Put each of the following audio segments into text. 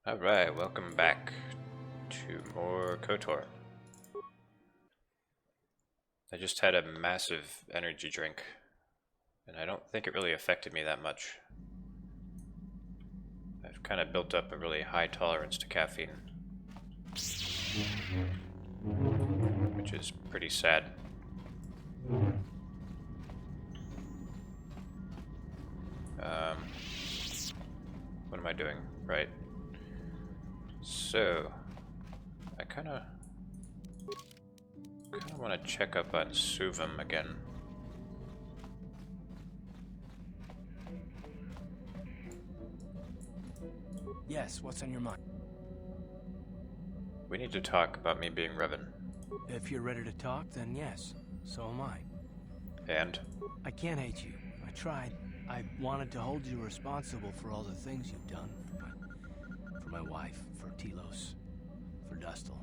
Alright, welcome back to more KotOR. I just had a massive energy drink, and I don't think it really affected me that much. I've kind of built up a really high tolerance to caffeine, which is pretty sad. What am I doing? Right. So, I kind of want to check up on Suvim again. Yes, what's on your mind? We need to talk about me being Revan. If you're ready to talk, then yes. So am I. And? I can't hate you. I tried. I wanted to hold you responsible for all the things you've done. For my wife, for Telos, for Dustil.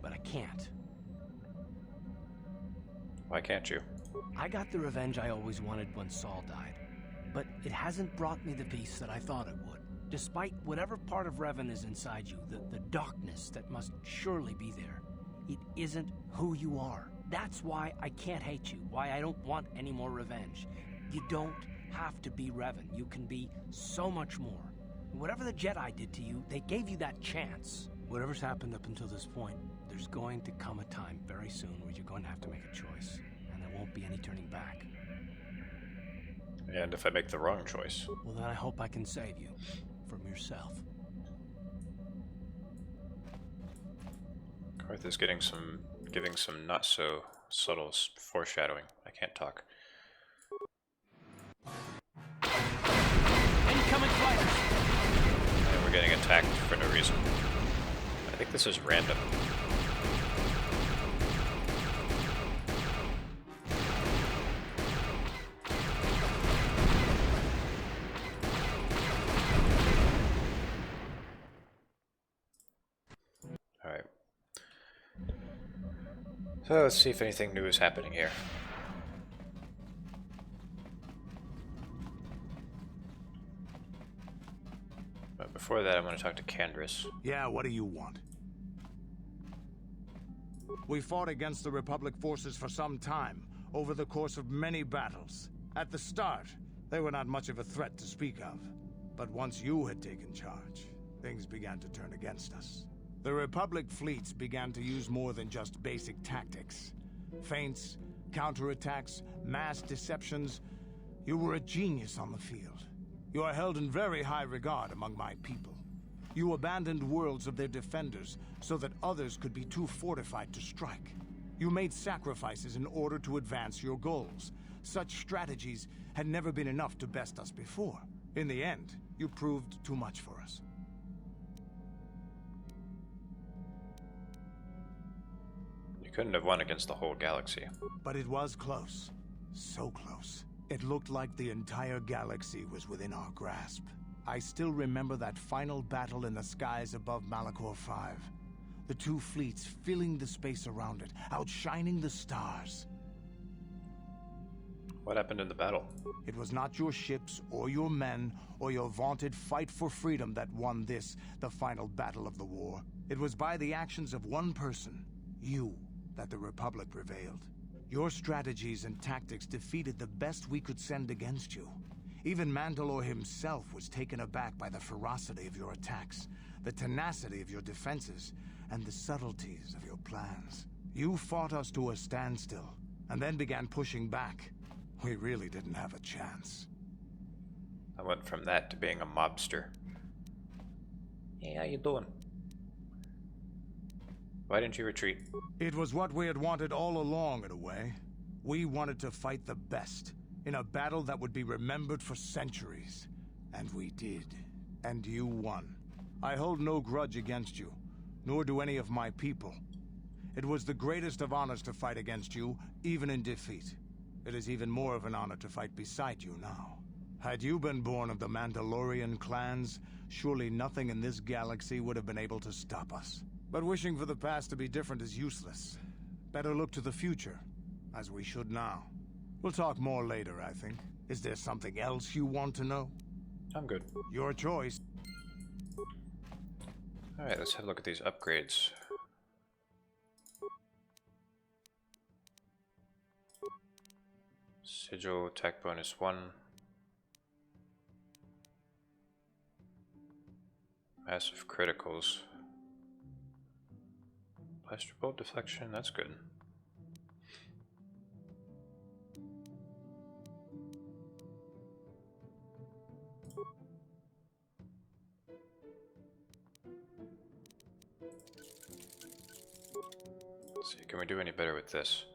But I can't. Why can't you? I got the revenge I always wanted when Saul died. But it hasn't brought me the peace that I thought it would. Despite whatever part of Revan is inside you, the darkness that must surely be there, it isn't who you are. That's why I can't hate you, why I don't want any more revenge. You don't have to be Revan. You can be so much more. Whatever the Jedi did to you, they gave you that chance. Whatever's happened up until this point, there's going to come a time very soon where you're going to have to make a choice, and there won't be any turning back. And if I make the wrong choice? Well, then I hope I can save you from yourself. Karth is giving some not so subtle foreshadowing. I can't talk. Incoming fighters! And we're getting attacked for no reason. I think this is random. Alright. So let's see if anything new is happening here. But before that, I want to talk to Candrass. Yeah, what do you want? We fought against the Republic forces for some time, over the course of many battles. At the start, they were not much of a threat to speak of. But once you had taken charge, things began to turn against us. The Republic fleets began to use more than just basic tactics. Feints, counterattacks, mass deceptions. You were a genius on the field. You are held in very high regard among my people. You abandoned worlds of their defenders so that others could be too fortified to strike. You made sacrifices in order to advance your goals. Such strategies had never been enough to best us before. In the end, you proved too much for us. You couldn't have won against the whole galaxy. But it was close. So close. It looked like the entire galaxy was within our grasp. I still remember that final battle in the skies above Malachor 5. The two fleets filling the space around it, outshining the stars. What happened in the battle? It was not your ships, or your men, or your vaunted fight for freedom that won this, the final battle of the war. It was by the actions of one person, you, that the Republic prevailed. Your strategies and tactics defeated the best we could send against you. Even Mandalore himself was taken aback by the ferocity of your attacks, the tenacity of your defenses, and the subtleties of your plans. You fought us to a standstill, and then began pushing back. We really didn't have a chance. I went from that to being a mobster. Hey, how you doing? Why didn't you retreat? It was what we had wanted all along, in a way. We wanted to fight the best, in a battle that would be remembered for centuries. And we did. And you won. I hold no grudge against you, nor do any of my people. It was the greatest of honors to fight against you, even in defeat. It is even more of an honor to fight beside you now. Had you been born of the Mandalorian clans, surely nothing in this galaxy would have been able to stop us. But wishing for the past to be different is useless. Better look to the future, as we should now. We'll talk more later, I think. Is there something else you want to know? I'm good. Your choice. Alright, let's have a look at these upgrades. Sigil, attack bonus 1. Massive criticals. Blaster bolt deflection, that's good. Let's see, can we do any better with this?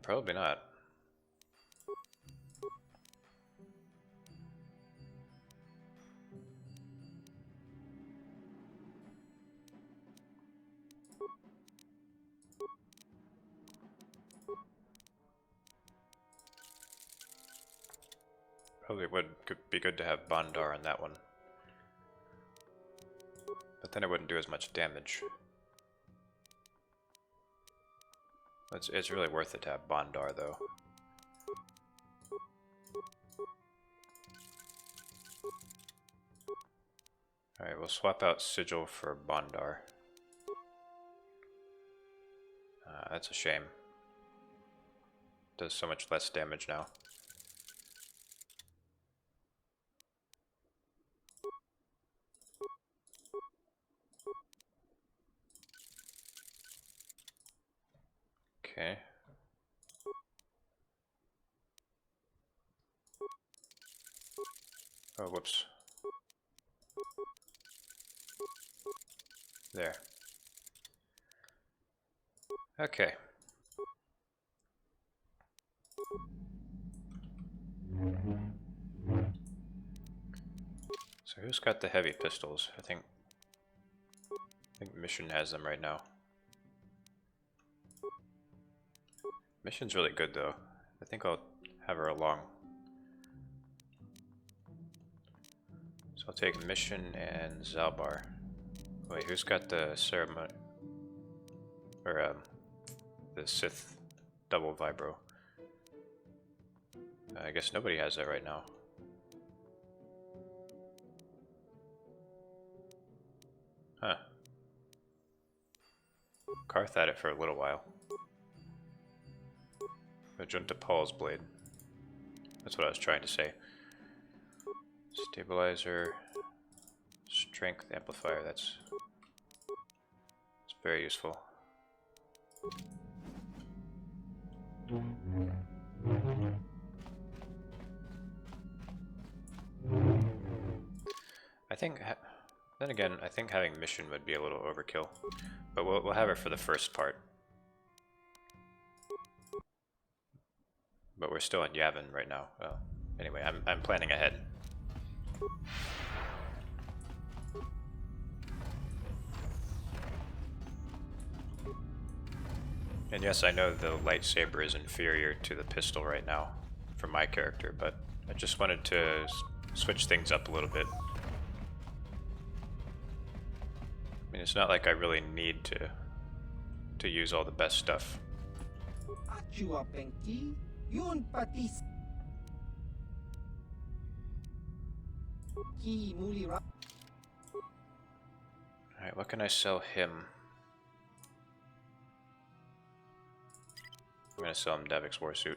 Probably not. Probably be good to have Bondar on that one. But then it wouldn't do as much damage. It's really worth it to have Bondar though. Alright, we'll swap out Sigil for Bondar. That's a shame. Does so much less damage now. Okay. Oh, whoops. There. Okay. So who's got the heavy pistols? I think Mission has them right now. Mission's really good though. I think I'll have her along. So I'll take Mission and Zalbar. Wait, who's got the ceremony? Or the Sith double vibro? I guess nobody has that right now. Huh. Karth had it for a little while. Junta Paul's blade. That's what I was trying to say. Stabilizer, strength amplifier. That's very useful. I think. Then again, I think having Mission would be a little overkill, but we'll have her for the first part. But we're still in Yavin right now. Well, anyway, I'm planning ahead. And yes, I know the lightsaber is inferior to the pistol right now for my character, but I just wanted to switch things up a little bit. I mean, it's not like I really need to use all the best stuff. Alright, what can I sell him? I'm gonna sell him Davik's Warsuit.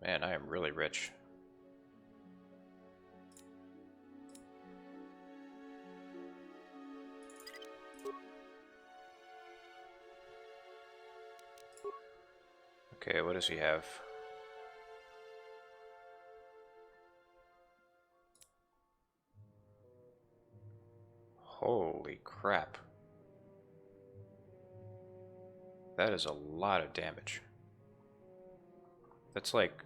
Man, I am really rich. Okay, what does he have? Holy crap. That is a lot of damage. That's like...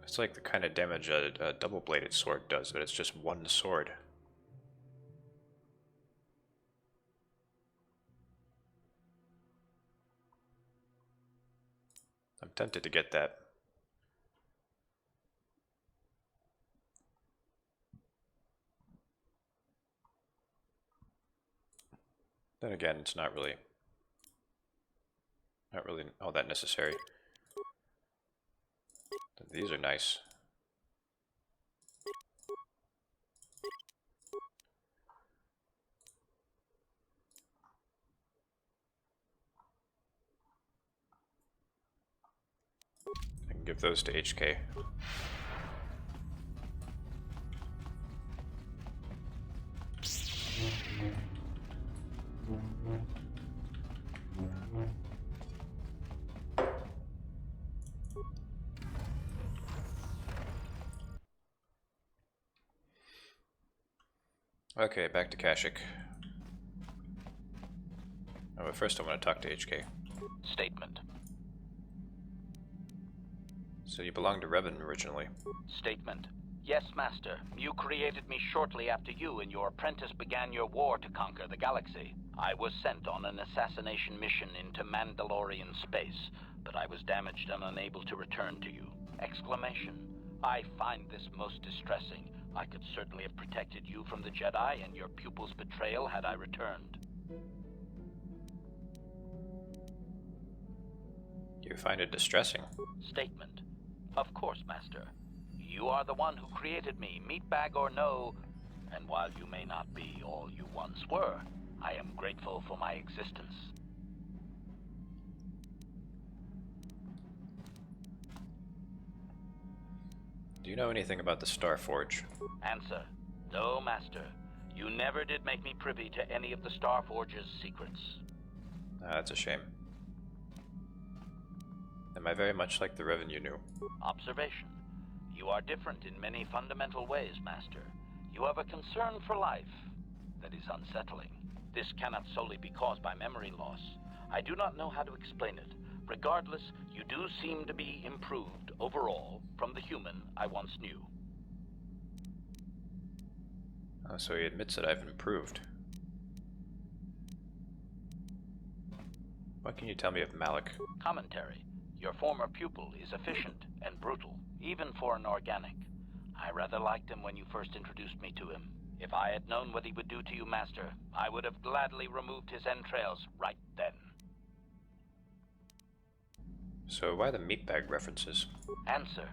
It's like the kind of damage a double-bladed sword does, but it's just one sword. I'm tempted to get that. Then again, it's not really all that necessary. These are nice. Give those to HK. Okay, back to Kashyyyk. Oh, but first I want to talk to HK. Statement. So you belonged to Revan originally. Statement. Yes, Master. You created me shortly after you and your apprentice began your war to conquer the galaxy. I was sent on an assassination mission into Mandalorian space, but I was damaged and unable to return to you. Exclamation. I find this most distressing. I could certainly have protected you from the Jedi and your pupil's betrayal had I returned. You find it distressing? Statement. Of course, Master. You are the one who created me, meatbag or no, and while you may not be all you once were, I am grateful for my existence. Do you know anything about the Star Forge? Answer. No, Master. You never did make me privy to any of the Starforge's secrets. That's a shame. Am I very much like the Revan you knew? Observation. You are different in many fundamental ways, Master. You have a concern for life that is unsettling. This cannot solely be caused by memory loss. I do not know how to explain it. Regardless, you do seem to be improved overall from the human I once knew. Oh, so he admits that I've improved. What can you tell me of Malak? Commentary. Your former pupil is efficient and brutal, even for an organic. I rather liked him when you first introduced me to him. If I had known what he would do to you, Master, I would have gladly removed his entrails right then. So why the meatbag references? Answer.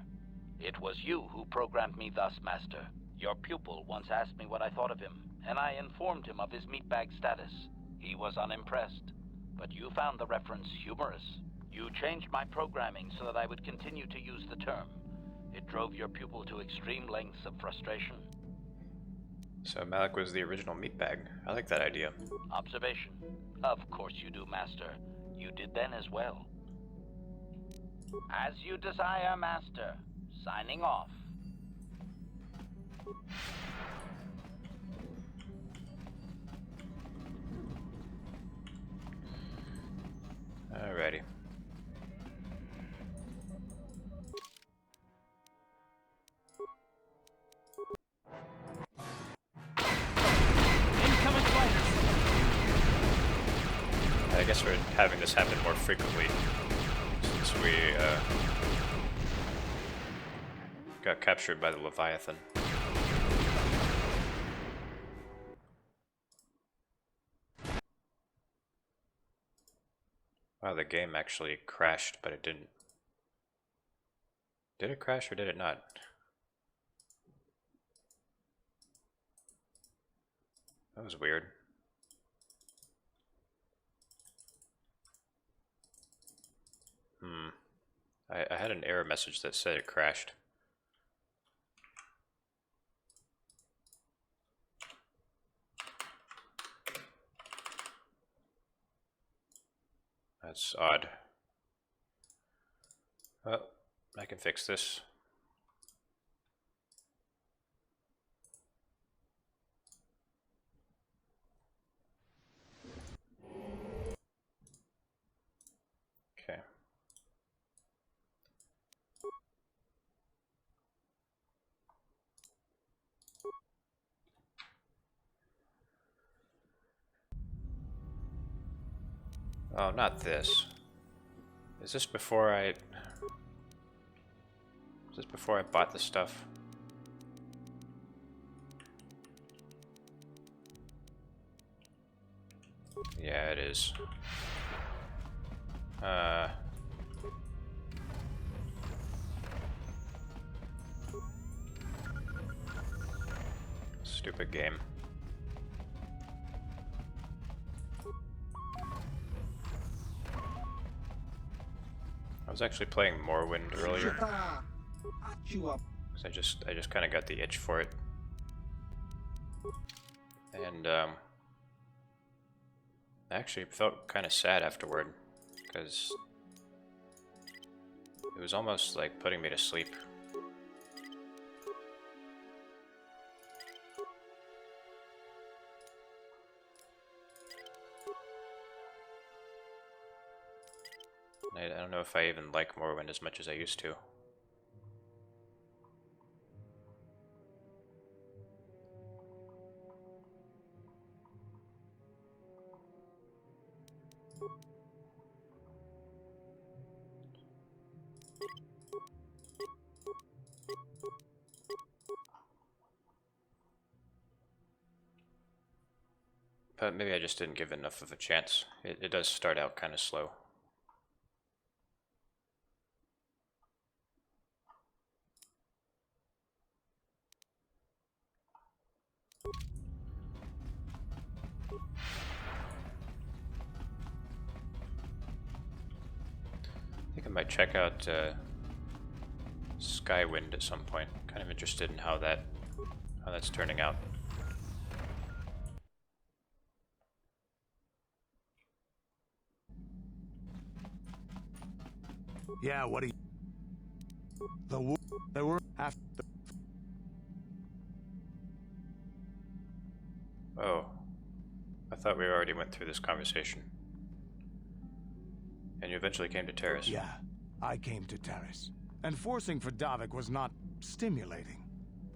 It was you who programmed me thus, Master. Your pupil once asked me what I thought of him, and I informed him of his meatbag status. He was unimpressed, but you found the reference humorous. You changed my programming so that I would continue to use the term. It drove your pupil to extreme lengths of frustration. So Malak was the original meatbag. I like that idea. Observation. Of course you do, Master. You did then as well. As you desire, Master. Signing off. Alrighty. Incoming fighters! I guess we're having this happen more frequently since we got captured by the Leviathan. Wow, the game actually crashed, but it didn't. Did it crash or did it not? That was weird. I had an error message that said it crashed. That's odd. Well, I can fix this. Okay. Oh, not this. Is this before I bought the stuff? Yeah, it is. Stupid game. was actually playing Morrowind earlier. You up. 'Cause I just kind of got the itch for it. And I actually felt kind of sad afterward, because it was almost like putting me to sleep. I don't know if I even like Morrowind as much as I used to. But maybe I just didn't give enough of a chance. It does start out kind of slow. I think I might check out Skywind at some point. Kind of interested in how that's turning out. Yeah, what do you... They were after... Oh, I thought we already went through this conversation. And you eventually came to Terrace. Yeah, I came to Terrace. And forcing for Davik was not stimulating.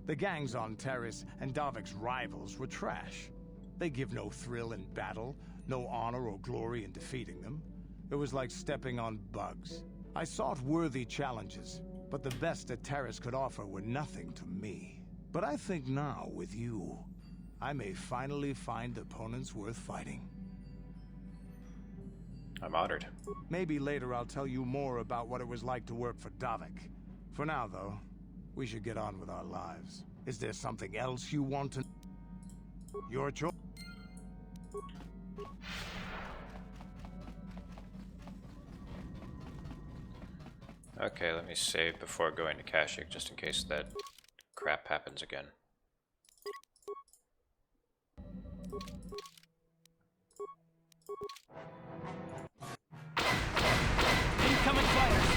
The gangs on Terrace and Davik's rivals were trash. They give no thrill in battle, no honor or glory in defeating them. It was like stepping on bugs. I sought worthy challenges, but the best that Terrace could offer were nothing to me. But I think now, with you, I may finally find opponents worth fighting. I'm honored. Maybe later I'll tell you more about what it was like to work for Davik. For now, though, we should get on with our lives. Is there something else you want to... Your choice. Okay, let me save before going to Kashyyyk, just in case that crap happens again. Incoming fighters!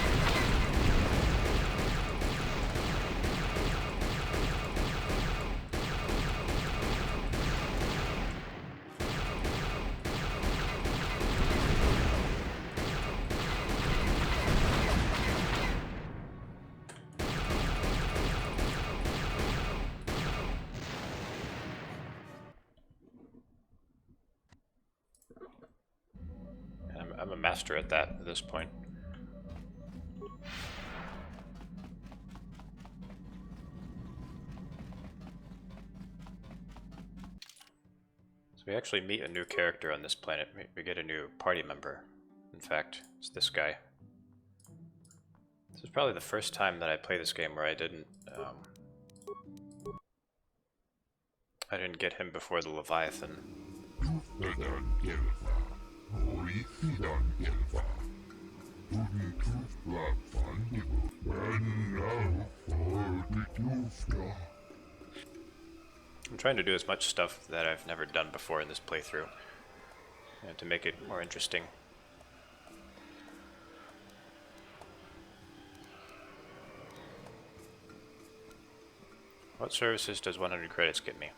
I'm a master at that at this point. So we actually meet a new character on this planet. We get a new party member. In fact, it's this guy. This is probably the first time that I play this game where I didn't get him before the Leviathan. I'm trying to do as much stuff that I've never done before in this playthrough, to make it more interesting. What services does 100 credits get me?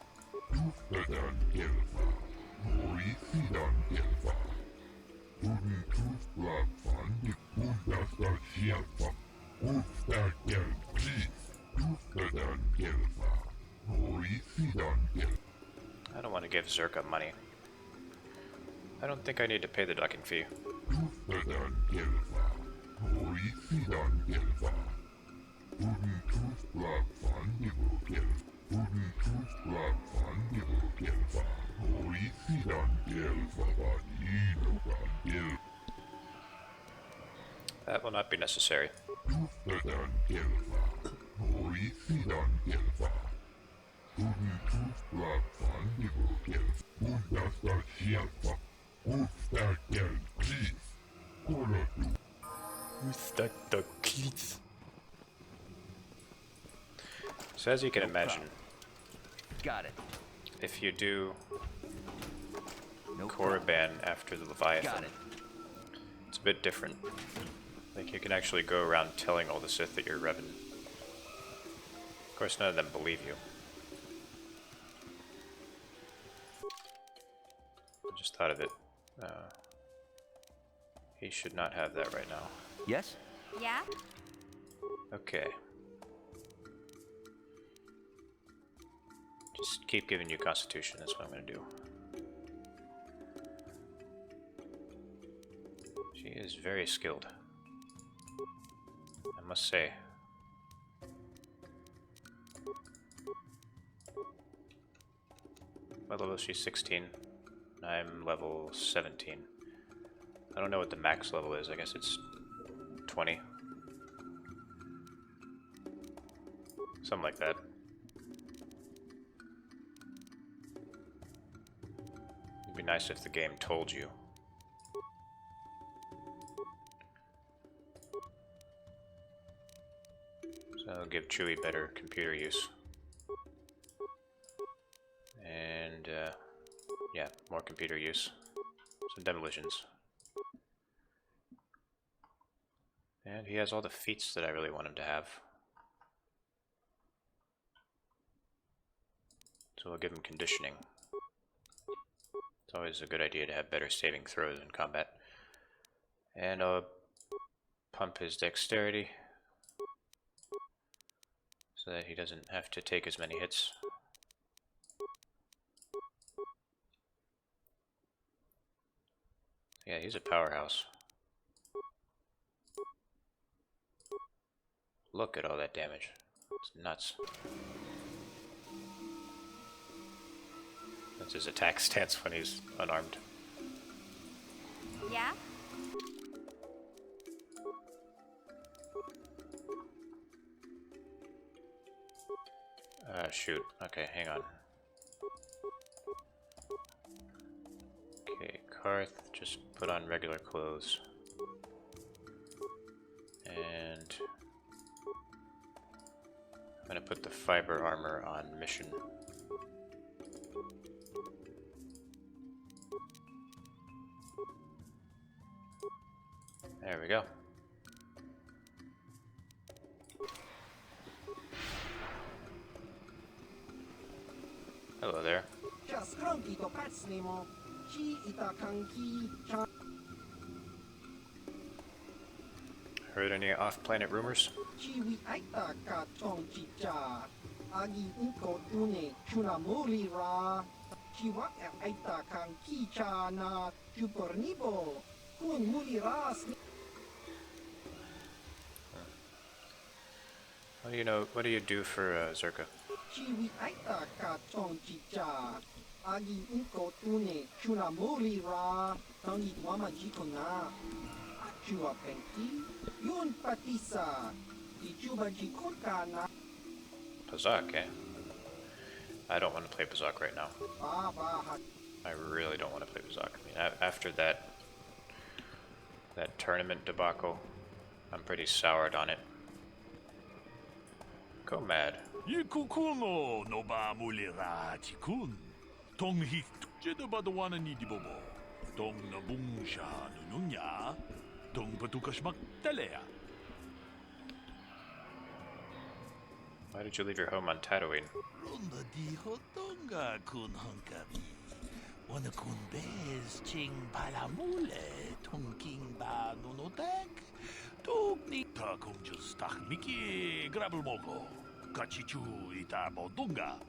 I don't want to give Zerka money. I don't think I need to pay the docking fee. That will not be necessary. So as you can imagine, Got it. if you do No Korriban after the Leviathan, Got it. it's a bit different. Like, you can actually go around telling all the Sith that you're Revan. Of course, none of them believe you. I just thought of it. He should not have that right now. Yes? Yeah? Okay. Just keep giving you Constitution, that's what I'm gonna do. She is very skilled, I must say. What level is she? 16. I'm level 17. I don't know what the max level is. I guess it's 20. Something like that. It'd be nice if the game told you. So I'll give Chewie better computer use. And, yeah, more computer use. Some demolitions. And he has all the feats that I really want him to have. So we'll give him conditioning. It's always a good idea to have better saving throws in combat. And I'll pump his dexterity so that he doesn't have to take as many hits. Yeah, he's a powerhouse. Look at all that damage. It's nuts. That's his attack stance when he's unarmed. Yeah? Shoot. Okay, hang on. Okay, Karth, just put on regular clothes. And I'm gonna put the fiber armor on mission. There we go. Hello there. Heard any off-planet rumors? What do you know? What do you do for Zerka? Pazak, eh? I don't want to play Pazak right now. I really don't want to play Pazak. I mean, after that tournament debacle, I'm pretty soured on it. Go mad. Ikukuno no ba mulira tikun. Tong hik jeda badawana ni dibobo. Tong nabungsha nununya. Tong patukashmak talea. Why did you leave your home on Tatooine? Ronda di hotonga kun hankabi. Wana kun bez ching palamule. Tong king ba nunotek. Tukni ta kung just tak miki grabel moko. Kachichu ita bodunga.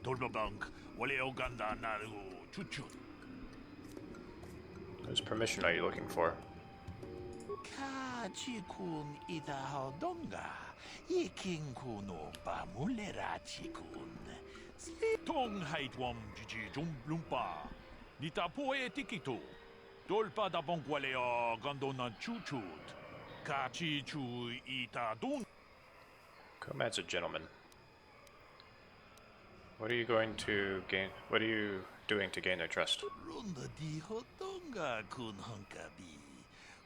Tolbabank wale oganda naru chuchu. Whose permission are you looking for? Kachikun ita hodonga. Iking kuno pa mulera chikun. Tong haitwam jiji jumblumpa. Nita poe tikito. Dolpa da bonkwale o gandona chuchut. Kachichu ita dun. Komad's a gentleman. What are you going to gain? What are you doing to gain their trust? Ronda di hotonga kun hankabi.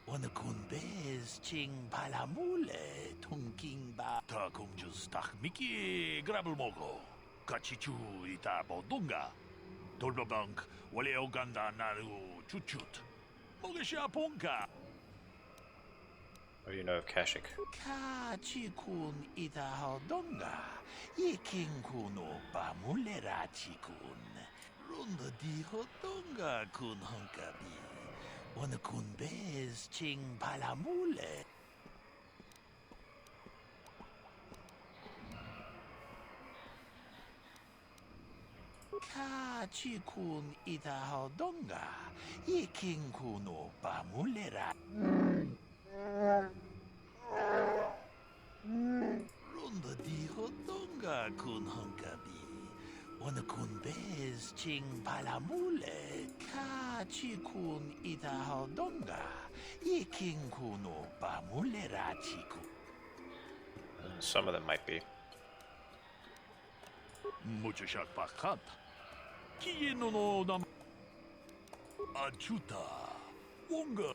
Wana kun bez ching palamule tungking ba ta kung jus tak miki grabel mogo. Kachichu ita bodunga. Dolbabank wale oganda naru chuchut. Mogesha punka. What do you know of Kashyyyk? Kachikun ita hodonga. Yiking kuno pamulera chikun. Runda di hodonga kun hunkabi. Wana kun bez ching palamule. Kachikun ita hodonga. Yiking kuno pamulera. Runda di hodonga kun hunkabi. Wana kun bez ching palamule. Kachikun ita hodonga. Yiking kuno pamulera chiku. Some of them might be. Muchashak pakat. Kieno no nam. Achuta. Wonga.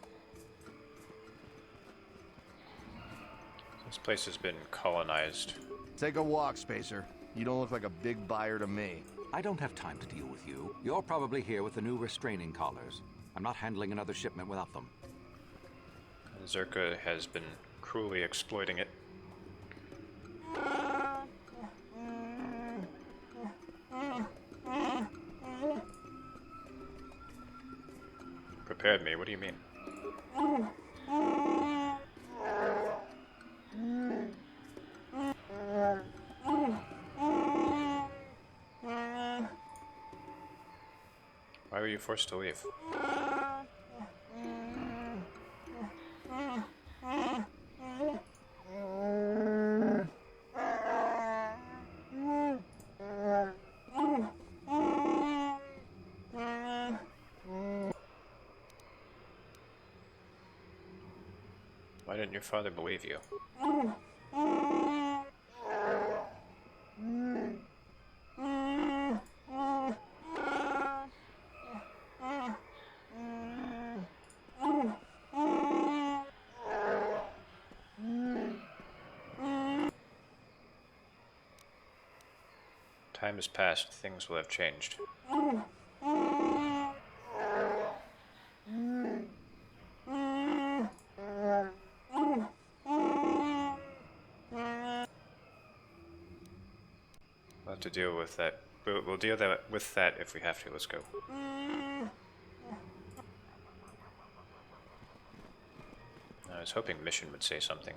This place has been colonized. Take a walk, Spacer. You don't look like a big buyer to me. I don't have time to deal with you. You're probably here with the new restraining collars. I'm not handling another shipment without them. And Zerka has been cruelly exploiting it. Prepared me, what do you mean? Why were you forced to leave? Why didn't your father believe you? Time has passed, things will have changed. We'll have to deal with that. We'll deal with that if we have to. Let's go. I was hoping Mission would say something.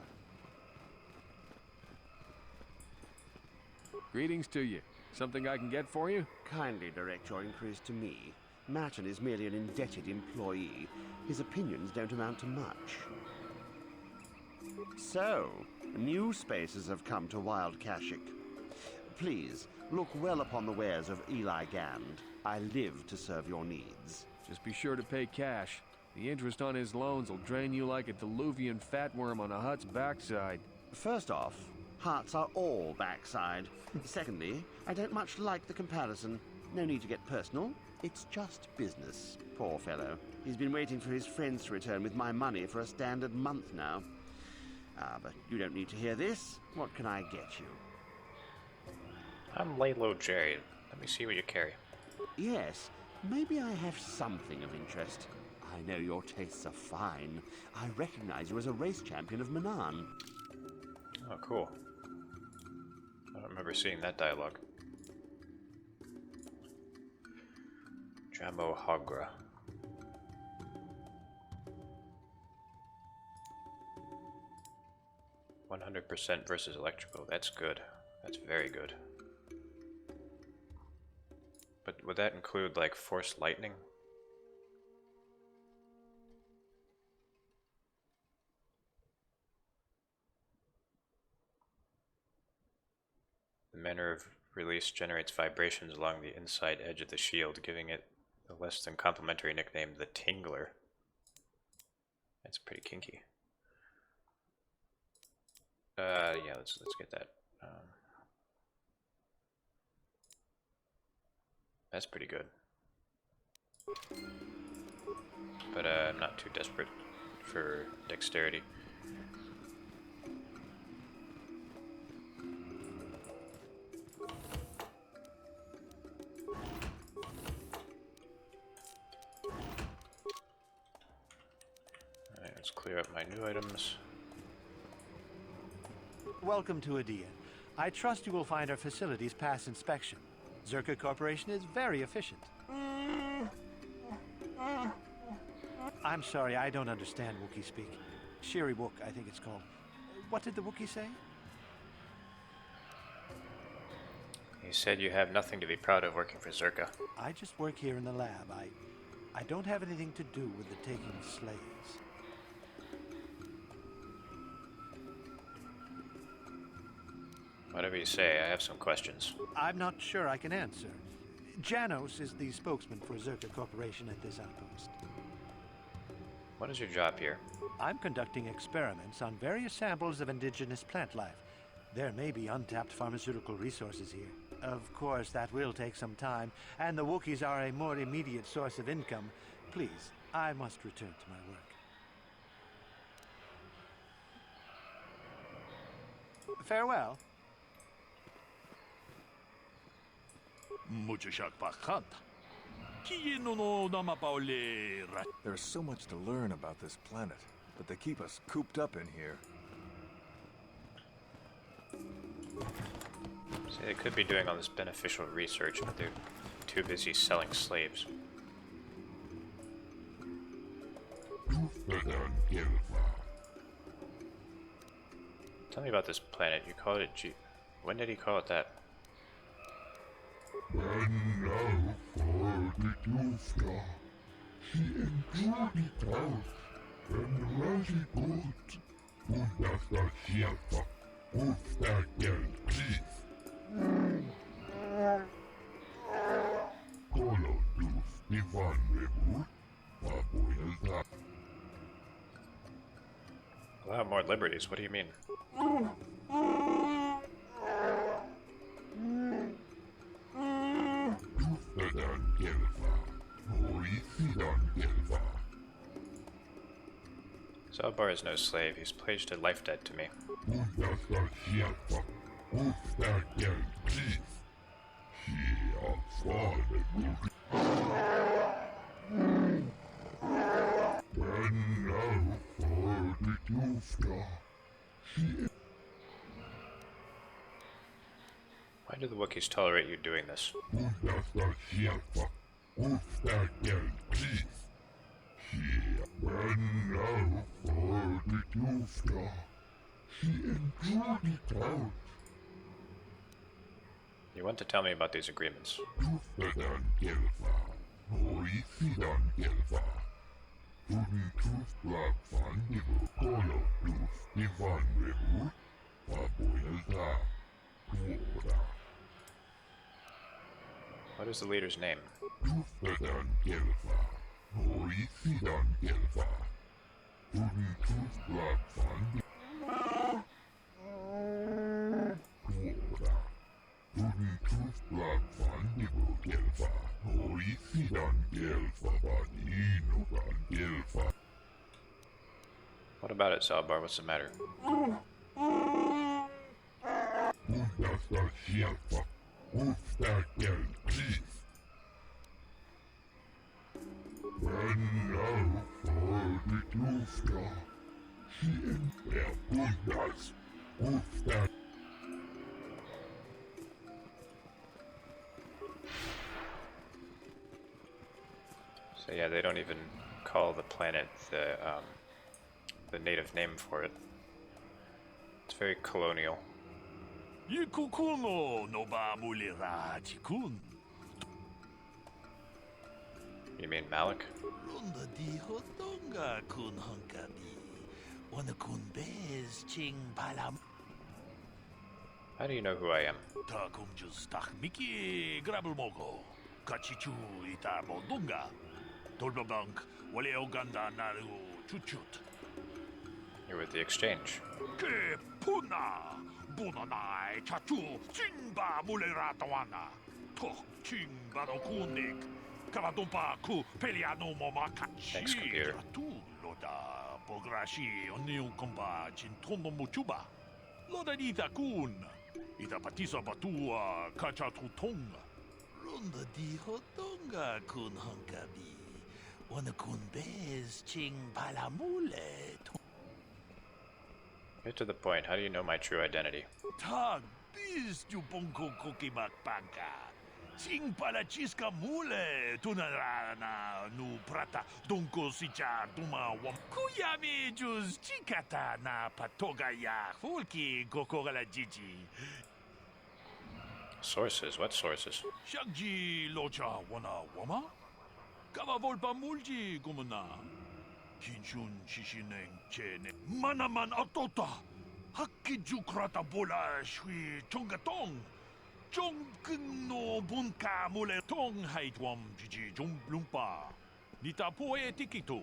Greetings to you. Something I can get for you? Kindly direct your inquiries to me. Martin is merely an indebted employee. His opinions don't amount to much. So, new spaces have come to Wild Kashyyyk. Please, look well upon the wares of Eli Gand. I live to serve your needs. Just be sure to pay cash. The interest on his loans will drain you like a diluvian fatworm on a hut's backside. First off, hearts are all backside. Secondly, I don't much like the comparison. No need to get personal. It's just business. Poor fellow. He's been waiting for his friends to return with my money for a standard month now. But you don't need to hear this. What can I get you? I'm Laylo Jery. Let me see what you carry. Yes, maybe I have something of interest. I know your tastes are fine. I recognize you as a race champion of Manan. Oh, cool. I don't remember seeing that dialogue. Jamo Hagra. 100% versus electrical. That's good. That's very good. But would that include, like, force lightning? The manner of release generates vibrations along the inside edge of the shield, giving it the less than complimentary nickname, the Tingler. That's pretty kinky. Yeah, let's get that. That's pretty good. But I'm not too desperate for dexterity. Alright, let's clear up my new items. Welcome to Adia. I trust you will find our facilities pass inspection. Zerka Corporation is very efficient. I'm sorry, I don't understand Wookiee speak. Jery Wook, I think it's called. What did the Wookiee say? He said you have nothing to be proud of working for Zerka. I just work here in the lab. I don't have anything to do with the taking of slaves. Whatever you say, I have some questions. I'm not sure I can answer. Janos is the spokesman for Zerka Corporation at this outpost. What is your job here? I'm conducting experiments on various samples of indigenous plant life. There may be untapped pharmaceutical resources here. Of course, that will take some time, and the Wookiees are a more immediate source of income. Please, I must return to my work. Farewell. There's so much to learn about this planet, but they keep us cooped up in here. See, they could be doing all this beneficial research, but they're too busy selling slaves. Tell me about this planet. You called it When did he call it that? Allow more liberties, what do you mean? Zalbar is no slave, he's pledged a life debt to me. Why do the Wookiees tolerate you doing this? You want to tell me about these agreements? What is the leader's name? What about it, Zalbar? What's the matter? So yeah, they don't even call the planet the native name for it. It's very colonial. You mean Malik? How do you know who I am? You're with the exchange. Thanks, computer. pograshi oniu komba jintono mochuba. Loda ita kun. Ita patisa batua kachatutong. Runda di hotonga kun hankabi. Wana kun bez ching palamule. Get to the point. How do you know my true identity? Tag biz tu bonko kokimak panka. Ching palachiska mule tunarana nu prata donko sicha duma wam. Kuyami juz chikata na patoga ya hulki gokogala jiji. Sources? What sources? Shagji locha wana wama? Kava volpa mulji gumana. Kinshun shishineng chene. Manaman atota. Hakiju krata bola shui chongatong. Chong no bunka mule tong haitwam jiji jumblumpa. Nita poe tikito.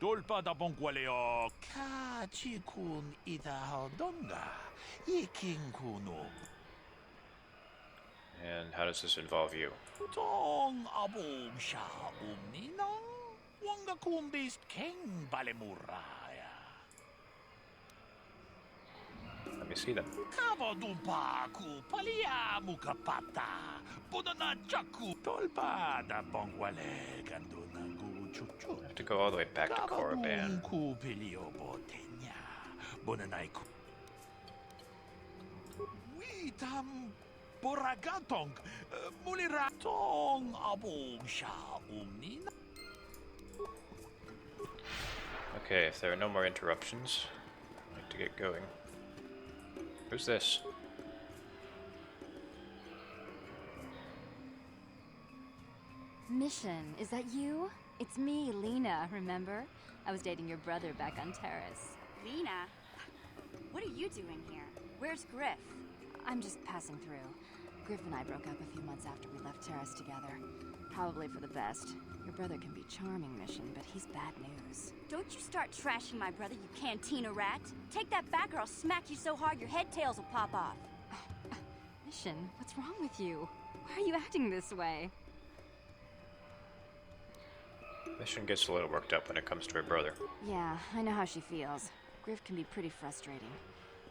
Dolpa da bonkwaleo. Kachikun ida hodonga. Iking kuno. And how does this involve you? Tong abong sha umnina. Wanga kumbist king balemuraya. Let me see them. Kavadumpa ku palia mukapata. Bodana chaku tolpa da bongwale gandunangu chuchu. I have to go all the way back to KotOR. Ku pelio botenya. Bonanaiku. Witam boragatong. Muliratong abong sha umnina. Okay, if there are no more interruptions, I'd like to get going. Who's this? Mission, is that you? It's me, Lena, remember? I was dating your brother back on Terrace. Lena? What are you doing here? Where's Griff? I'm just passing through. Griff and I broke up a few months after we left Terrace together. Probably for the best. Your brother can be charming, Mission, but he's bad news. Don't you start trashing my brother, you cantina rat. Take that back or I'll smack you so hard your head tails will pop off. Mission, what's wrong with you? Why are you acting this way? Mission gets a little worked up when it comes to her brother. Yeah, I know how she feels. Griff can be pretty frustrating.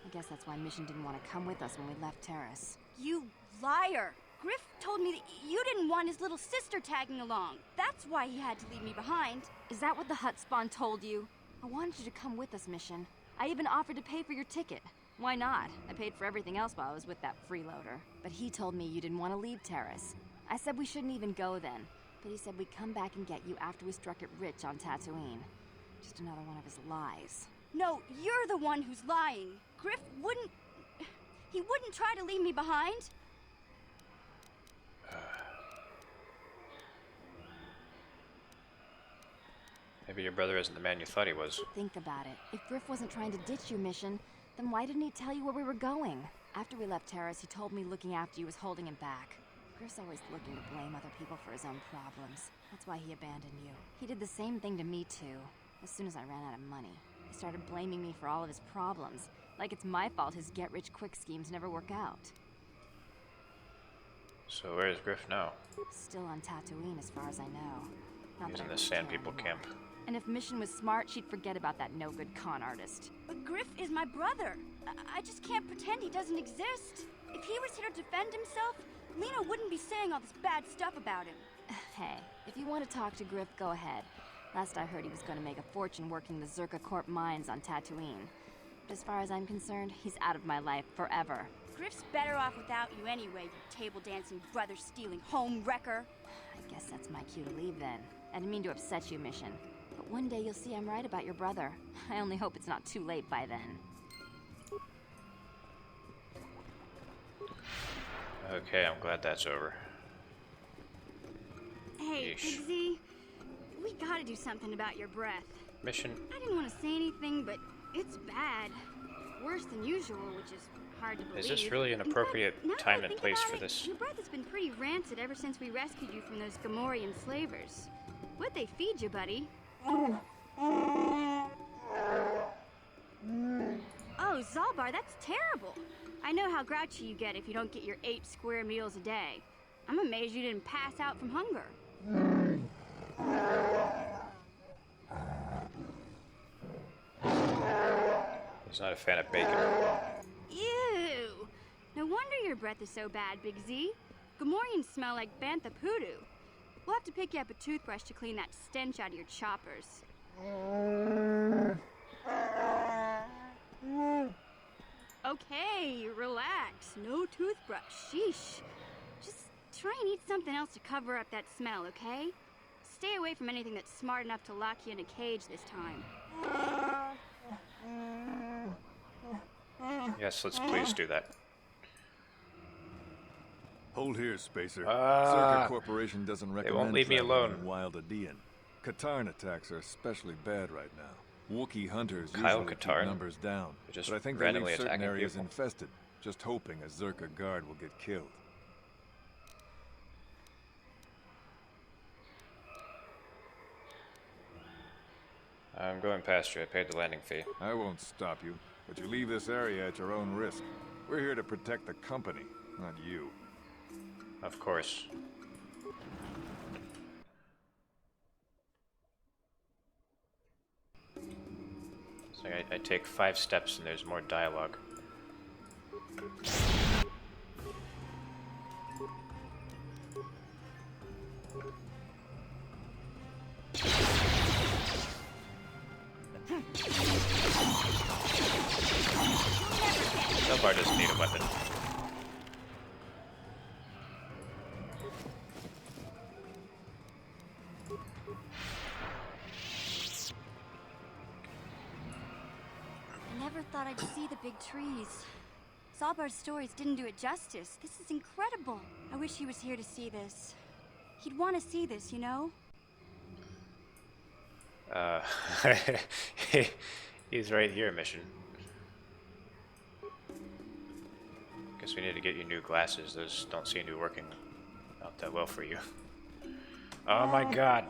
I guess that's why Mission didn't want to come with us when we left Terrace. You liar! Griff told me that you didn't want his little sister tagging along. That's why he had to leave me behind. Is that what the hut spawn told you? I wanted you to come with us, Mission. I even offered to pay for your ticket. Why not? I paid for everything else while I was with that freeloader. But he told me you didn't want to leave Terrace. I said we shouldn't even go then. But he said we'd come back and get you after we struck it rich on Tatooine. Just another one of his lies. No, you're the one who's lying. Griff wouldn't... He wouldn't try to leave me behind. Maybe your brother isn't the man you thought he was. Think about it. If Griff wasn't trying to ditch you, Mission, then why didn't he tell you where we were going? After we left Terrace, he told me looking after you was holding him back. Griff's always looking to blame other people for his own problems. That's why he abandoned you. He did the same thing to me, too. As soon as I ran out of money, he started blaming me for all of his problems. Like it's my fault his get-rich-quick schemes never work out. So where is Griff now? Still on Tatooine, as far as I know. Not He's that in I the really Sand care People anymore. camp. And if Mission was smart, she'd forget about that no-good con artist. But Griff is my brother. I just can't pretend he doesn't exist. If he was here to defend himself, Lena wouldn't be saying all this bad stuff about him. Hey, if you want to talk to Griff, go ahead. Last I heard, he was going to make a fortune working the Zerka Corp mines on Tatooine. But as far as I'm concerned, he's out of my life forever. Griff's better off without you anyway, you table-dancing, brother-stealing home wrecker. I guess that's my cue to leave then. I didn't mean to upset you, Mission. But one day you'll see I'm right about your brother. I only hope it's not too late by then. Okay, I'm glad that's over. Hey, Yeesh. Biggsy, we gotta do something about your breath. Mission. I didn't want to say anything, but it's bad. Worse than usual, which is hard to believe. Is this really an In fact, appropriate now that I time and think place about for it, this? Your breath has been pretty rancid ever since we rescued you from those Gamorrean slavers. What'd they feed you, buddy? Oh, Zalbar, that's terrible. I know how grouchy you get if you don't get your 8 square meals a day. I'm amazed you didn't pass out from hunger. He's not a fan of bacon. Ew! No wonder your breath is so bad, Big Z. Gamorreans smell like bantha poodoo. We'll have to pick you up a toothbrush to clean that stench out of your choppers. Okay, relax. No toothbrush. Sheesh. Just try and eat something else to cover up that smell, okay? Stay away from anything that's smart enough to lock you in a cage this time. Yes, let's please do that. Hold here, Spacer. Ah, Zerka Corporation doesn't they recommend won't leave me traveling alone. in Wild Adean. Katarn attacks are especially bad right now. Wookiee hunters Kyle usually keep Katarn? numbers down, They're just but I think they randomly leave certain attacking areas people. infested, just hoping a Zerka guard will get killed. I'm going past you. I paid the landing fee. I won't stop you, but you leave this area at your own risk. We're here to protect the company, not you. Of course. So I take 5 steps and there's more dialogue. Zelbar doesn't need a weapon. I never thought I'd see the big trees. Zalbar's stories didn't do it justice. This is incredible. I wish he was here to see this. He'd want to see this, you know? He's right here, Mission. Guess we need to get you new glasses. Those don't seem to be working out that well for you. Oh my god.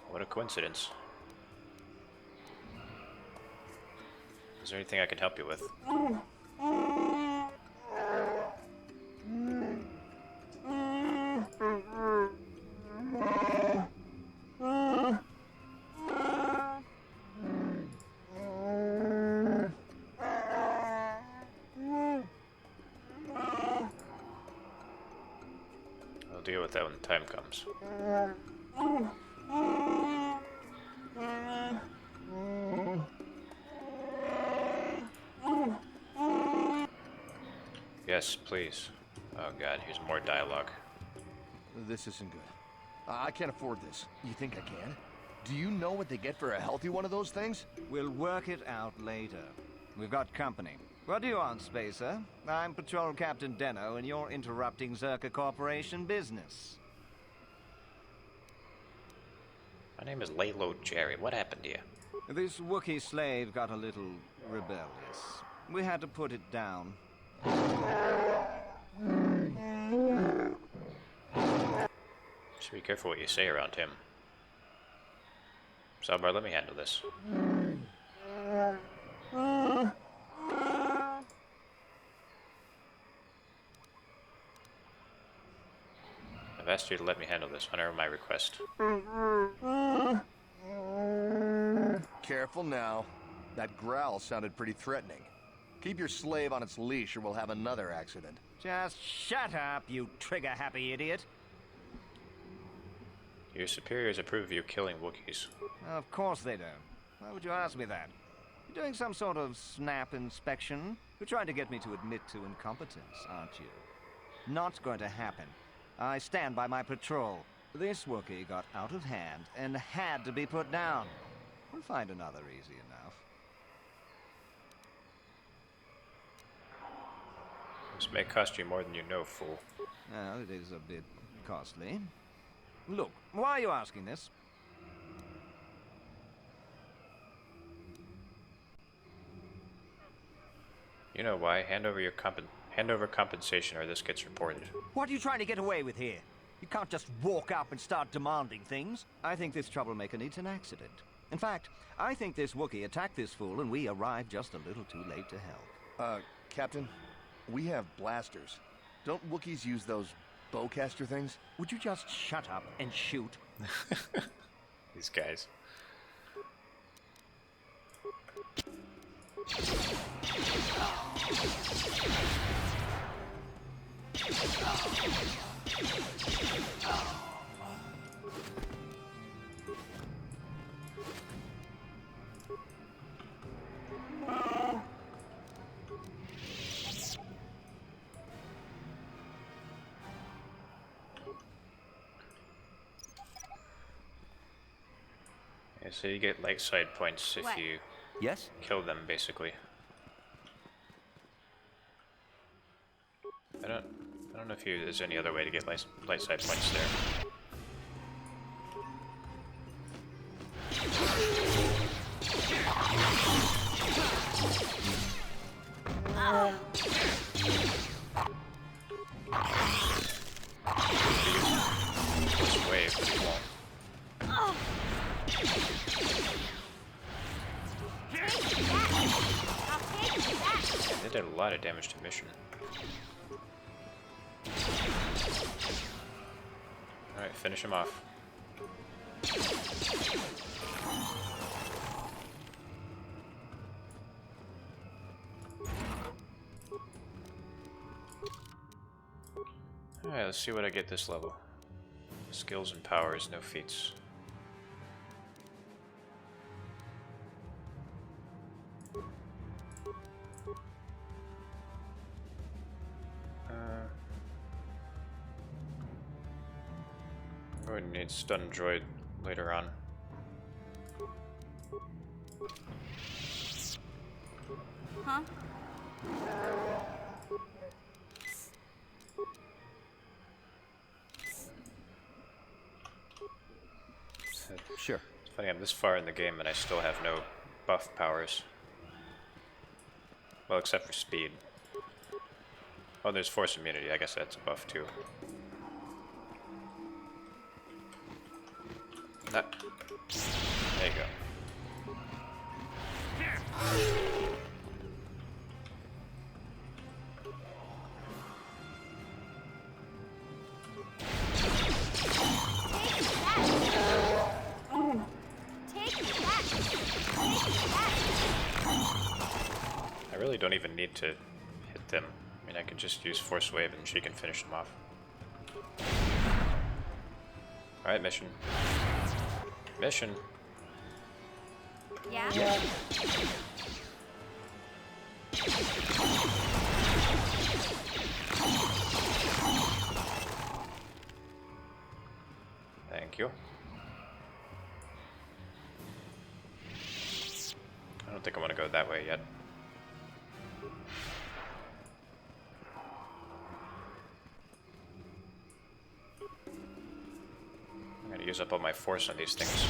What a coincidence. Is there anything I can help you with? I'll deal with that when the time comes. Yes, please. Oh god, here's more dialogue. This isn't good. I can't afford this. You think I can? Do you know what they get for a healthy one of those things? We'll work it out later. We've got company. What do you want, Spacer? I'm Patrol Captain Deno, and you're interrupting Zerka Corporation business. My name is Laylo Jery. What happened to you? This Wookiee slave got a little rebellious. We had to put it down. Just be careful what you say around him. Zalbar, let me handle this. I've asked you to let me handle this. Honor my request. Careful now. That growl sounded pretty threatening. Keep your slave on its leash or we'll have another accident. Just shut up, you trigger-happy idiot. Your superiors approve of you killing Wookiees. Of course they don't. Why would you ask me that? You're doing some sort of snap inspection? You're trying to get me to admit to incompetence, aren't you? Not going to happen. I stand by my patrol. This Wookiee got out of hand and had to be put down. We'll find another easy enough. This may cost you more than you know, fool. Well, it is a bit costly. Look, why are you asking this? You know why. Hand over compensation or this gets reported. What are you trying to get away with here? You can't just walk up and start demanding things. I think this troublemaker needs an accident. In fact, I think this Wookiee attacked this fool and we arrived just a little too late to help. Captain, we have blasters. Don't Wookiees use those bowcaster things? Would you just shut up and shoot? These guys. Yeah, so you get light side points if you kill them, basically. I don't know if there's any other way to get light side points there. This wave, but it won't. They did a lot of damage to Mission. Alright, finish him off. Alright, let's see what I get this level. Skills and powers, no feats. I'm going to need stun droid later on. Huh? Sure. It's funny, I'm this far in the game and I still have no buff powers. Well, except for speed. Oh, there's force immunity. I guess that's a buff too. Ah. There you go. I really don't even need to hit them. I mean, I could just use Force Wave and she can finish them off. Alright, Mission. Mission. Yeah? Thank you. I don't think I want to go that way yet. I'm gonna use up all my force on these things.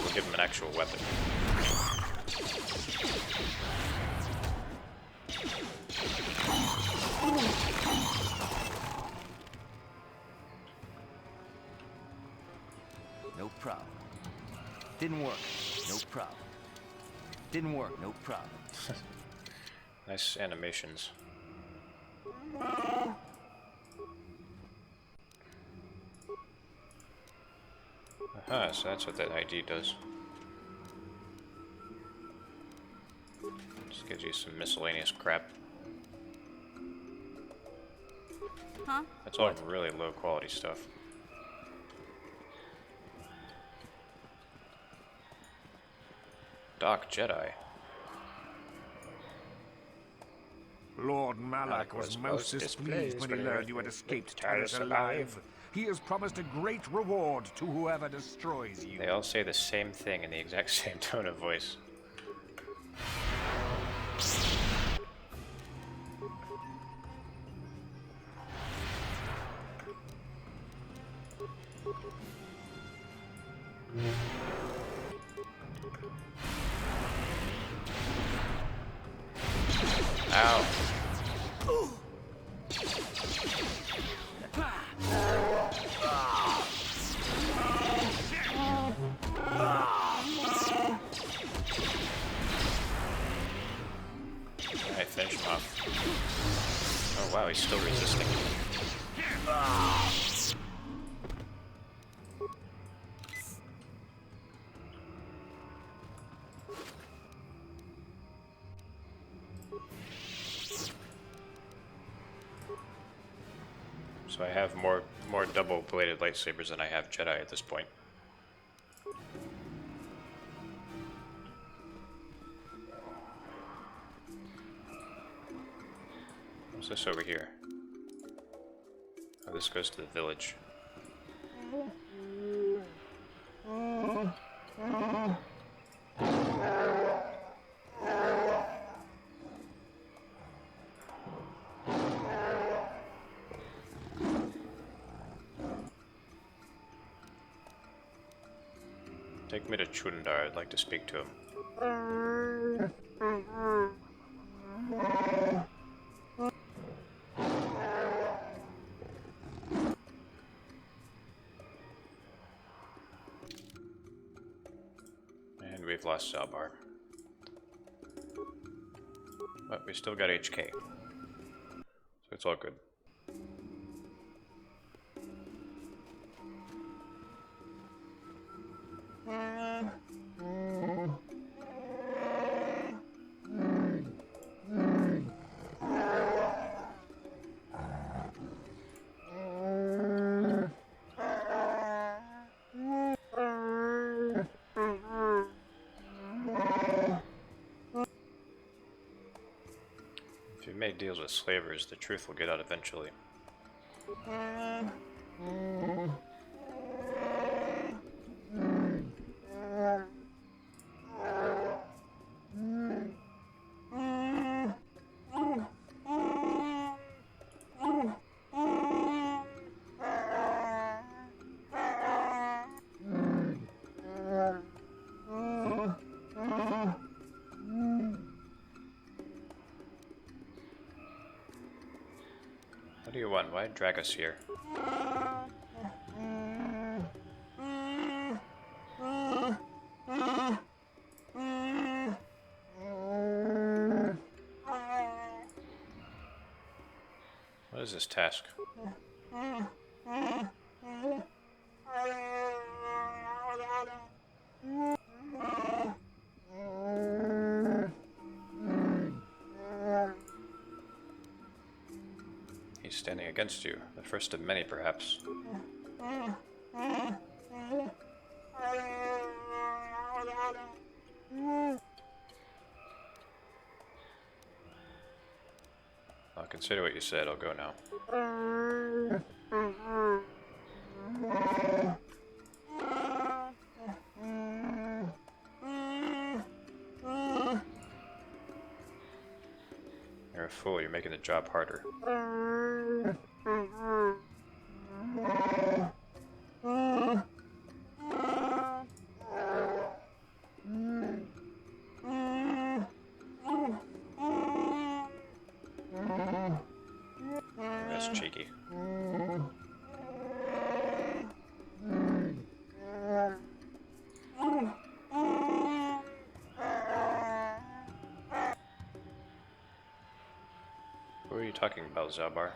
We'll give him an actual weapon. No problem. Didn't work. No problem. Didn't work. No problem. Nice animations. Aha, so that's what that ID does. Just gives you some miscellaneous crap. Huh? That's all really low quality stuff. Doc Jedi. Lord Malak was most displeased when he learned you had escaped Taris alive. He has promised a great reward to whoever destroys you. They all say the same thing in the exact same tone of voice. Ow. he's still resisting. So I have more double-bladed lightsabers than I have Jedi at this point. What's this over here? Oh, this goes to the village. Take me to Chundar, I'd like to speak to him. And we've lost Zalbar. But we still got HK. So it's all good. If you make deals with slavers, the truth will get out eventually. What do you want? Why drag us here? What is this task? He's standing against you, the first of many, perhaps. I'll consider what you said. I'll go now. You're a fool. You're making the job harder. That's cheeky. Who are you talking about, Zalbar?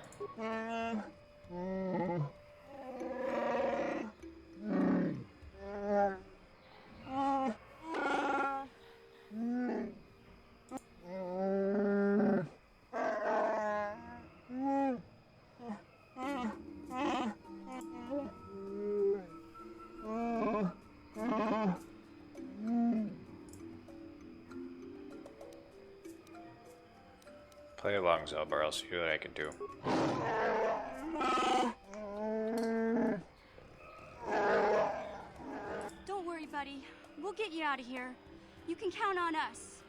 Play along, Zalbar. I'll see what I can do. Don't worry, buddy. We'll get you out of here. You can count on us.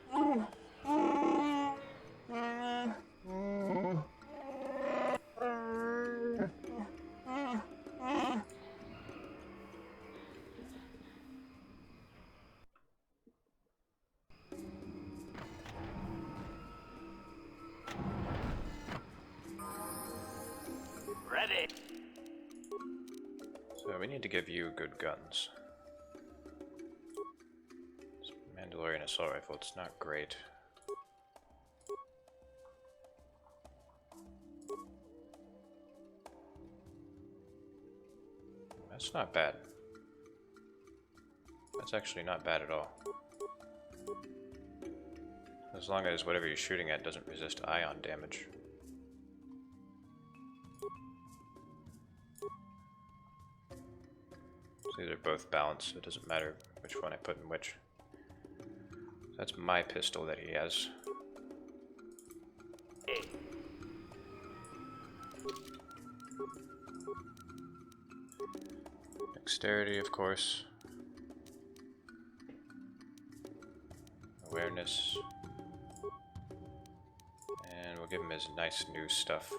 Ready. So we need to give you good guns. This Mandalorian assault rifle, it's not great. That's not bad. That's actually not bad at all. As long as whatever you're shooting at doesn't resist ion damage. So these are both balanced, so it doesn't matter which one I put in which. That's my pistol that he has. Dexterity, of course. Awareness. And we'll give him his nice new stuff.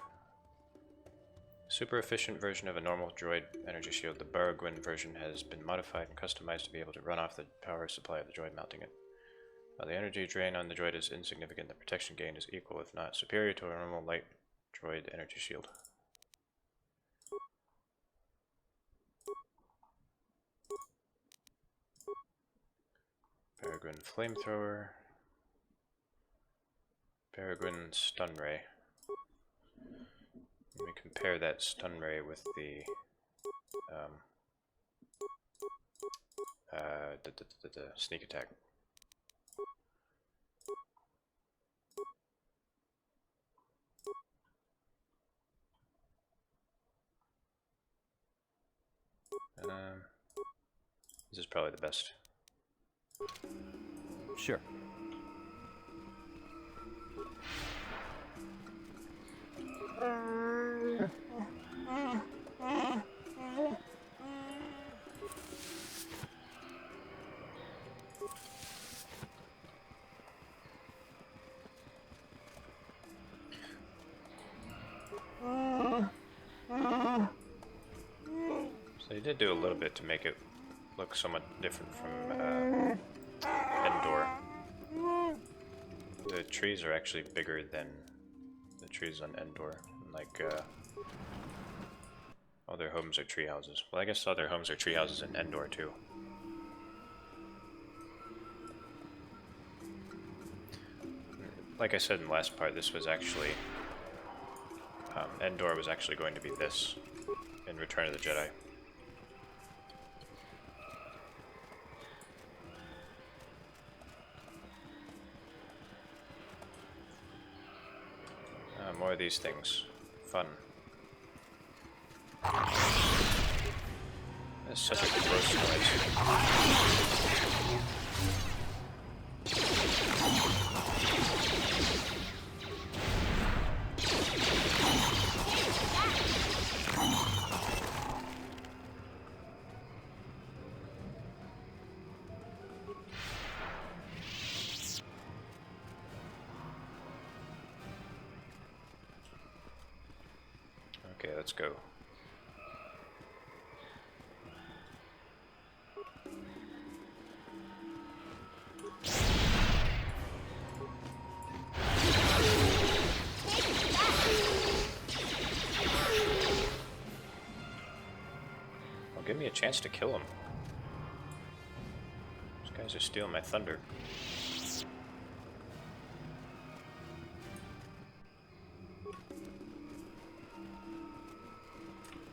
Super efficient version of a normal droid energy shield. The Baragwin version has been modified and customized to be able to run off the power supply of the droid mounting it. While the energy drain on the droid is insignificant, the protection gain is equal, if not superior, to a normal light droid energy shield. Baragwin flamethrower. Baragwin stun ray. Let me compare that stun ray with the sneak attack. This is probably the best. Sure. So they did do a little bit to make it look somewhat different from Endor. The trees are actually bigger than the trees on Endor. Like, all their homes are tree houses. Well, I guess all their homes are tree houses in Endor too. Like I said in the last part, this was actually Endor was actually going to be this in Return of the Jedi. More of these things. Fun. That's such a gross noise. Okay, let's go. Well, give me a chance to kill him. These guys are stealing my thunder.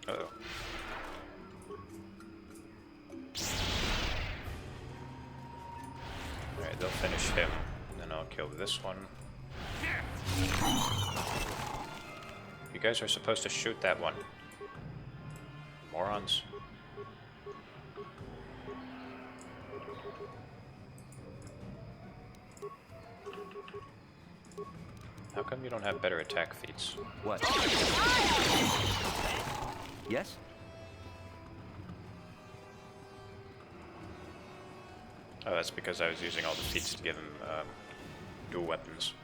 Uh-oh. Alright, they'll finish him, and then I'll kill this one. You guys are supposed to shoot that one. Morons. How come you don't have better attack feats? What? Yes? Oh, that's because I was using all the feats to give him dual weapons.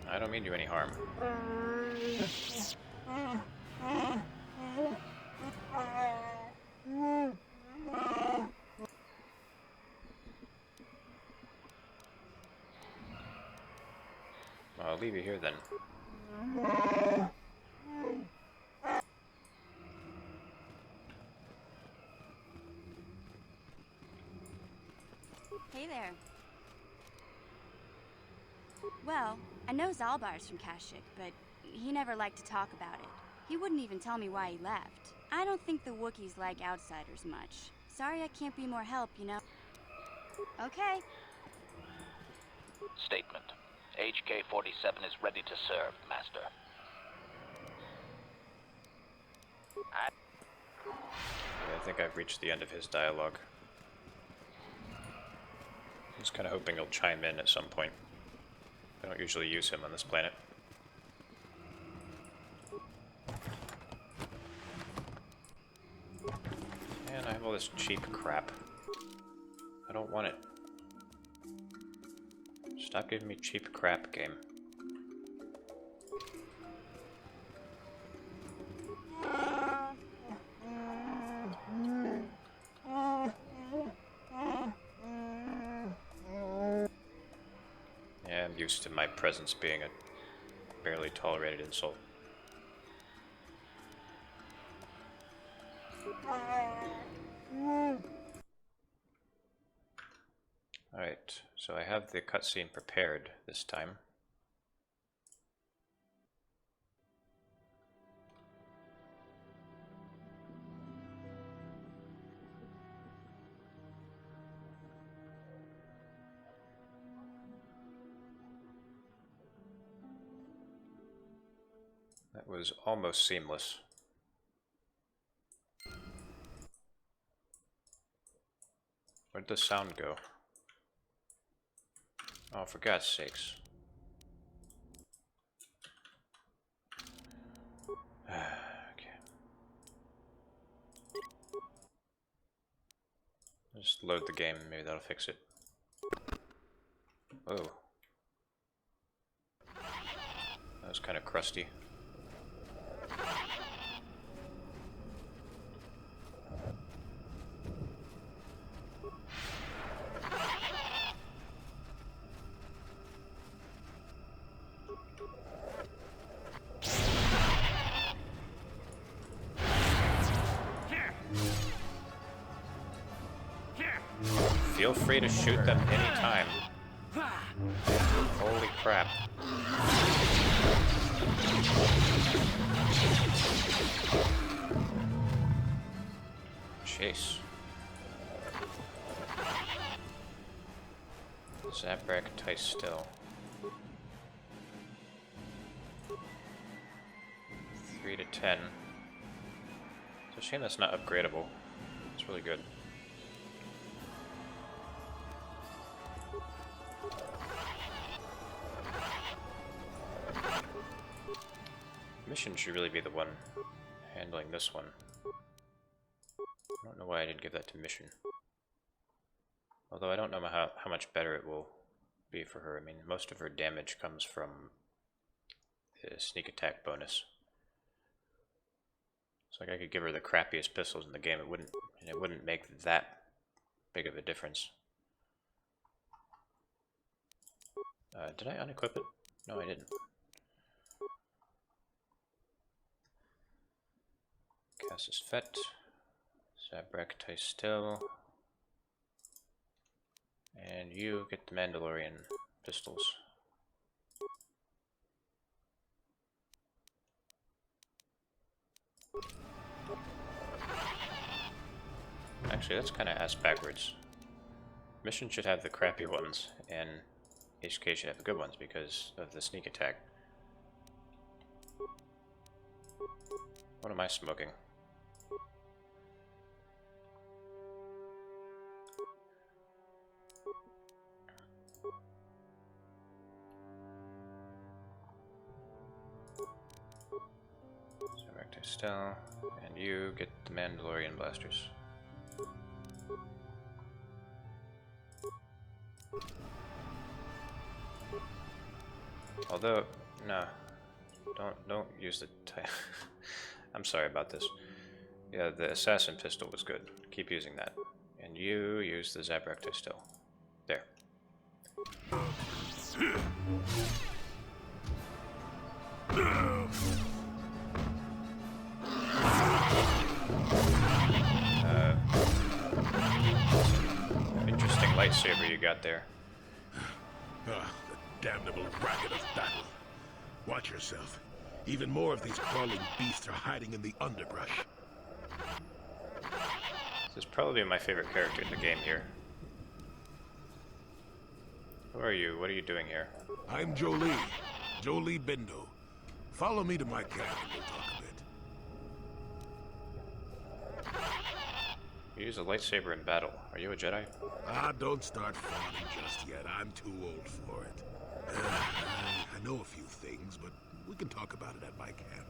I don't mean you any harm. Well, I'll leave you here then. Hey there. Well, I know Zalbar's from Kashyyyk, but he never liked to talk about it. He wouldn't even tell me why he left. I don't think the Wookiees like outsiders much. Sorry I can't be more help, you know? Okay. Statement. HK-47 is ready to serve, Master. Yeah, I think I've reached the end of his dialogue. I was kind of hoping he'll chime in at some point. I don't usually use him on this planet. And I have all this cheap crap. I don't want it. Stop giving me cheap crap, game. Yeah, I'm used to my presence being a barely tolerated insult. Alright, so I have the cutscene prepared this time. That was almost seamless. Where'd the sound go? Oh, for God's sakes. Okay. Just load the game, maybe that'll fix it. Oh. That was kind of crusty. Feel free to shoot them anytime. Holy crap. Chase. Zabrak Tice still. 3 to 10. It's a shame that's not upgradable. It's really good. Mission should really be the one handling this one. I don't know why I didn't give that to Mission. Although I don't know how much better it will be for her. I mean, most of her damage comes from the sneak attack bonus. It's like I could give her the crappiest pistols in the game. It wouldn't make that big of a difference. Did I unequip it? No, I didn't. Cassus Fet, Zabrak Tice still, and you get the Mandalorian pistols. Actually, that's kind of ass backwards. Mission should have the crappy ones, and HK should have the good ones because of the sneak attack. What am I smoking? Style, and you get the Mandalorian blasters. Although, no, don't use the. I'm sorry about this. Yeah, the assassin pistol was good. Keep using that, and you use the Zabrak still. There. Interesting lightsaber you got there? Ah, the damnable racket of battle. Watch yourself. Even more of these crawling beasts are hiding in the underbrush. This is probably my favorite character in the game here. Who are you? What are you doing here? I'm Jolie. Jolie Bindo. Follow me to my camp and we'll talk a bit. You use a lightsaber in battle. Are you a Jedi? Ah, don't start fawning just yet. I'm too old for it. I know a few things, but we can talk about it at my camp.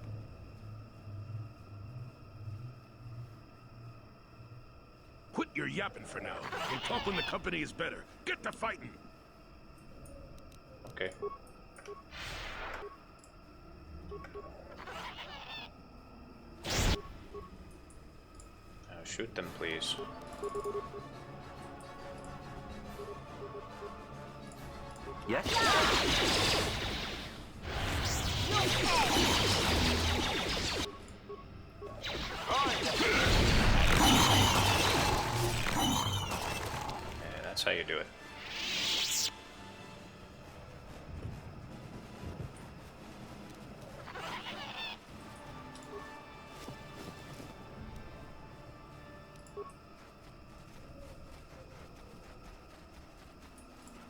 Quit your yapping for now. We'll talk when the company is better. Get to fighting! Okay. Shoot them, please. Yes? Yeah, that's how you do it.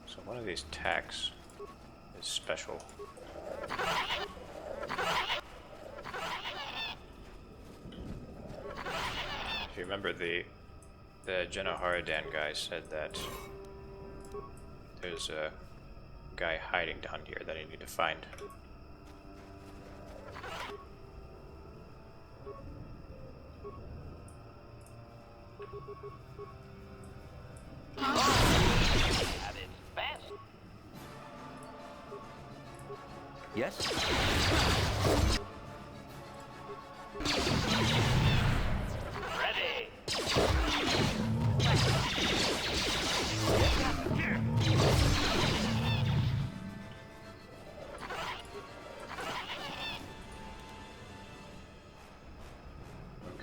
So one of these tacks is special. If you remember, the Jenna Haradan guy said that there's a guy hiding down here that I need to find. Yes? Ready.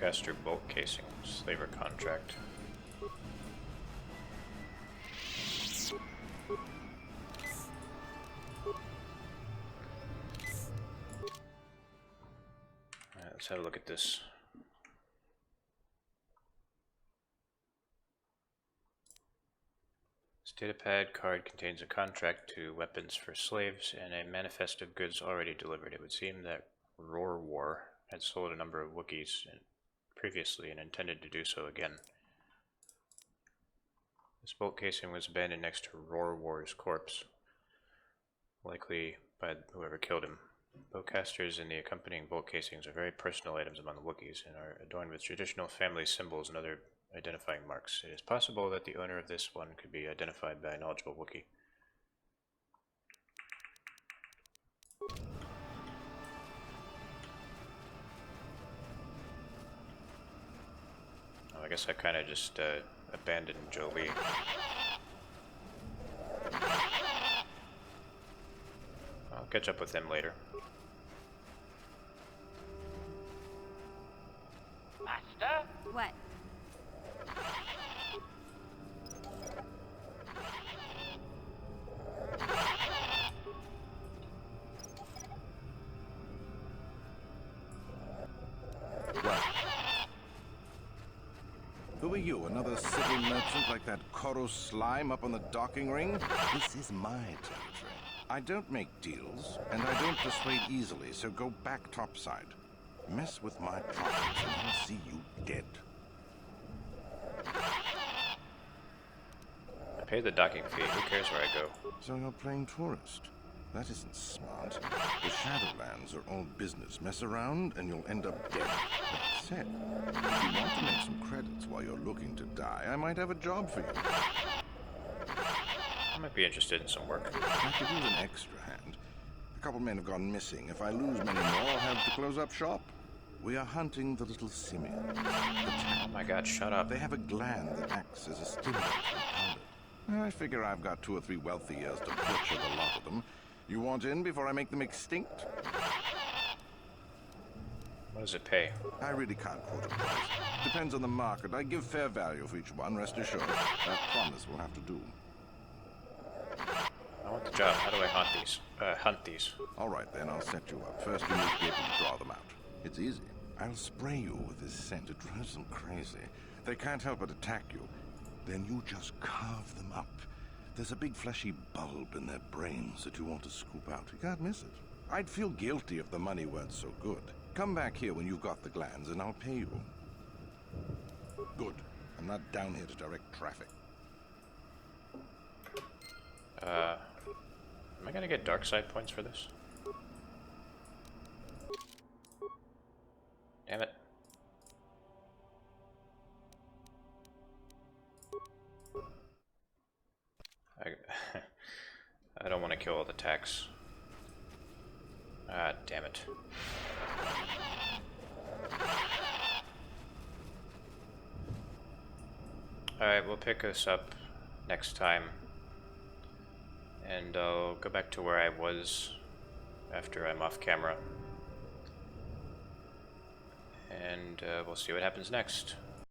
Caster bolt casing, slaver contract. Let's have a look at this. This datapad card contains a contract to weapons for slaves and a manifest of goods already delivered. It would seem that Roar War had sold a number of Wookiees previously and intended to do so again. This bolt casing was abandoned next to Roar War's corpse, likely by whoever killed him. Bowcasters and the accompanying bolt casings are very personal items among the Wookiees and are adorned with traditional family symbols and other identifying marks. It is possible that the owner of this one could be identified by a knowledgeable Wookiee. Oh, I guess I kind of just abandoned Jolie. I'll catch up with them later. Master? What? Who are you, another civil merchant like that KotOR slime up on the docking ring? This is my territory. I don't make deals, and I don't persuade easily, so go back topside. Mess with my profits, and I'll see you dead. I pay the docking fee. Who cares where I go? So you're playing tourist. That isn't smart. The Shadowlands are all business. Mess around, and you'll end up dead. That said, if you want to make some credits while you're looking to die, I might have a job for you. I might be interested in some work. I could use an extra hand. A couple men have gone missing. If I lose many more, I'll have to close up shop. We are hunting the little simians. Oh my god, shut up. They have a gland that acts as a stimulant when pounded. I figure I've got 2 or 3 wealthy years to butcher the lot of them. You want in before I make them extinct? What does it pay? I really can't quote a price. Depends on the market. I give fair value for each one, rest assured. That promise will have to do. I want the job. How do I hunt these? All right, then, I'll set you up. First, you need to be able to draw them out. It's easy. I'll spray you with this scent. It drives them crazy. They can't help but attack you. Then you just carve them up. There's a big fleshy bulb in their brains that you want to scoop out. You can't miss it. I'd feel guilty if the money weren't so good. Come back here when you've got the glands, and I'll pay you. Good. I'm not down here to direct traffic. Am I gonna get dark side points for this? Damn it. I don't want to kill all the techs. Ah, damn it. Alright, we'll pick us up next time. And I'll go back to where I was after I'm off camera. And we'll see what happens next.